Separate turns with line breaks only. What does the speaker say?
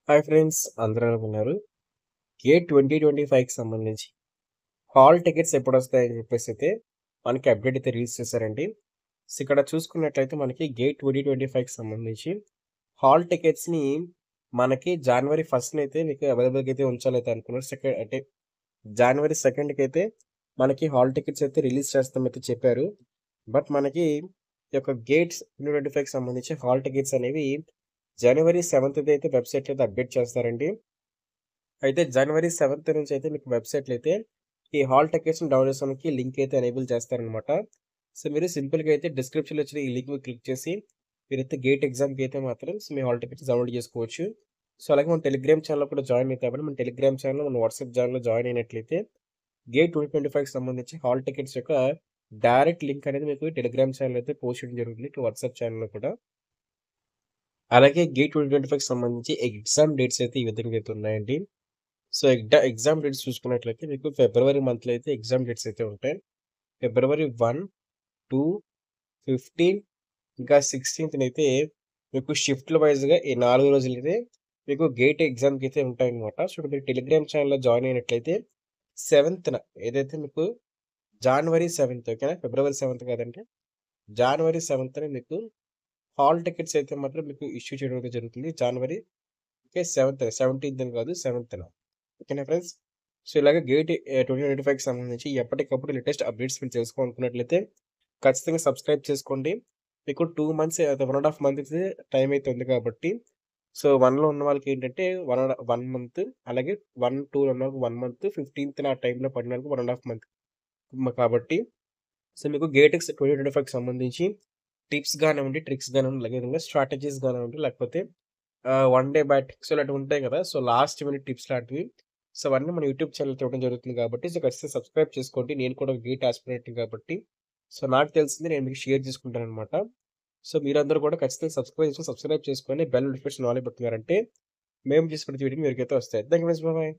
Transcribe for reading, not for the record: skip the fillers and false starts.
Hi friends, అందరూ ఎలా ఉన్నారు? గేట్ 2025కి సంబంధించి హాల్ టికెట్స్ ఎప్పుడు వస్తాయని చెప్పేసి అయితే మనకి అప్డేట్ అయితే రిలీజ్ చేశారండి. సో ఇక్కడ చూసుకున్నట్లయితే మనకి గేట్ 2025కి సంబంధించి హాల్ టికెట్స్ని మనకి జనవరి 1st అయితే మీకు అవైలబుల్గా అయితే ఉంచాలైతే అనుకున్నారు. సెకండ్ అంటే జనవరి 2కి అయితే మనకి హాల్ టికెట్స్ అయితే రిలీజ్ చేస్తామైతే చెప్పారు. బట్ మనకి ఈ యొక్క గేట్స్ 2025కి సంబంధించి హాల్ టికెట్స్ అనేవి జనవరి 7th అయితే వెబ్సైట్లో అయితే అప్డేట్ చేస్తారండి. అయితే జనవరి 7th నుంచి అయితే మీకు వెబ్‌సైట్‌లో అయితే ఈ హాల్ టికెట్స్‌ని డౌన్‌లోడ్ చేసుకోవడానికి లింక్ అయితే ఎనేబుల్ చేస్తారనమాట. సో, మీరు సింపుల్‌గా అయితే డిస్క్రిప్షన్‌లో ఇచ్చిన ఈ లింక్ మీద క్లిక్ చేసి మీరైతే గేట్ ఎగ్జామ్‌కి అయితే మాత్రం మీ హాల్ టికెట్స్ డౌన్‌లోడ్ చేసుకోవచ్చు. సో, అలాగే మన టెలిగ్రామ్ ఛానెల్‌లో కూడా జాయిన్ అయితే అవ్వండి. మన టెలిగ్రామ్ ఛానెల్, మన వాట్సాప్ ఛానెల్‌లో జాయిన్ అయినట్లయితే గేట్ 2025కి సంబంధించి హాల్ టికెట్స్ యొక్క డైరెక్ట్ లింక్ అనేది మీకు టెలిగ్రామ్ ఛానెల్‌లో అయితే పోస్ట్ చేయడం జరుగుతుంది. ఇటు వాట్సాప్ ఛానెల్‌లో కూడా. అలాగే గేట్ 2025కి సంబంధించి ఎగ్జామ్ డేట్స్ అయితే ఈ విధంగా అయితే ఉన్నాయండి. సో, ఎగ్జామ్ డేట్స్ చూసుకున్నట్లయితే మీకు ఫిబ్రవరి మంత్‌లో అయితే ఎగ్జామ్ డేట్స్ అయితే ఉంటాయి. ఫిబ్రవరి 1, 2, 15 ఇంకా 16థ్‌నైతే మీకు షిఫ్ట్‌ల వైస్‌గా ఈ 4 రోజులైతే మీకు గేట్ ఎగ్జామ్‌కి అయితే ఉంటాయన్నమాట. సో, ఇప్పుడు మీరు టెలిగ్రామ్ ఛానెల్‌లో జాయిన్ అయినట్లయితే 7థ్‌న ఏదైతే మీకు జాన్వరి 7థ్ ఓకేనా? ఫిబ్రవరి 7థ్ కాదండి. జాన్వరి 7థ్‌న మీకు హాల్ టికెట్స్ అయితే మాత్రం మీకు ఇష్యూ చేయడం అయితే జరుగుతుంది. జాన్వరి ఓకే 17థ్ అని కాదు 7థ్‌న. ఓకేనా ఫ్రెండ్స్. సో, ఇలాగ గేట్ 2025కి సంబంధించి ఎప్పటికప్పుడు లేటెస్ట్ అప్డేట్స్ మీరు తెలుసుకోవాలనుకున్నట్లయితే ఖచ్చితంగా సబ్స్క్రైబ్ చేసుకోండి. మీకు 2 మంత్స్ 1 ½ మంత్ అయితే టైం అయితే ఉంది కాబట్టి సో, 1లో ఉన్న వాళ్ళకేంటంటే 1 మంత్ అలాగే 1, 2లో ఉన్న వాళ్ళకి 1 మంత్ 15థ్ ఆ టైంలో పడిన వాళ్ళకి 1 ½ మంత్ కాబట్టి సో, మీకు గేటెక్స్ 2025కి సంబంధించి టిప్స్ గానివ్వండి, ట్రిక్స్ గానివ్వండి, అలాగే విధంగా స్ట్రాటజీస్ గానివ్వండి, లేకపోతే వన్ డే బ్యాటింగ్స్ ఇలాంటివి ఉంటాయి కదా! సో, లాస్ట్ మినిట్ టిప్స్ లాంటివి. సో, అవన్నీ మన యూట్యూబ్ ఛానెల్‌లో ఇవ్వడం జరుగుతుంది కాబట్టి, సో, ఖచ్చితంగా సబ్స్క్రైబ్ చేసుకోండి. నేను కూడా ఒక గేట్ ఆస్పిరెంట్‌ని కాబట్టి, సో, నాకు తెలిసింది నేను మీకు షేర్ చేసుకుంటాననమాట. సో, మీరందరూ కూడా ఖచ్చితంగా సబ్స్క్రైబ్ చేసుకొని బెల్ నోటిఫికేషన్ ఆన్‌లో పెట్టుకున్నారంటే, మేము చేసే ప్రతి వీడియో మీకైతే వస్తాయి. Thank you friends. బాయ్.